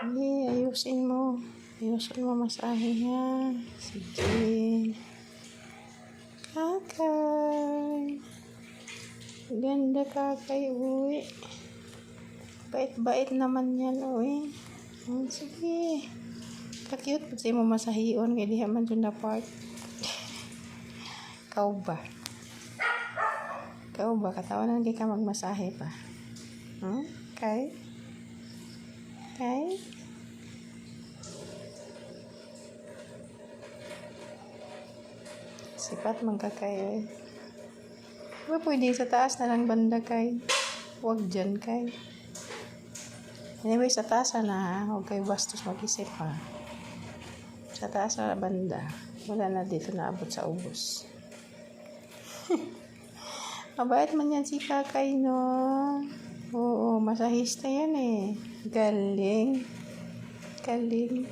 Sige, ayusin mo. Ayusin mo masahe niya. Sige. Kakay. Ganda kakay, uwi. Bait-bait naman yan, uwi. Sige. Ka-cute po mo masahion. Kaya diha man dyan na part. Kau ba? Kau ba? Katawanan di ka magmasahe pa. Kay? Kay? Sipat man ka kay. Ba pwede sa taas na lang banda kay. Huwag dyan kay. Anyway, sa taas na huwag kayo bastos mag-isip ha. Sa taas na banda. Wala na dito naabot sa ubos. Mabait man yan si kakay, no? Oo, masahista yan eh. Galing. Galing.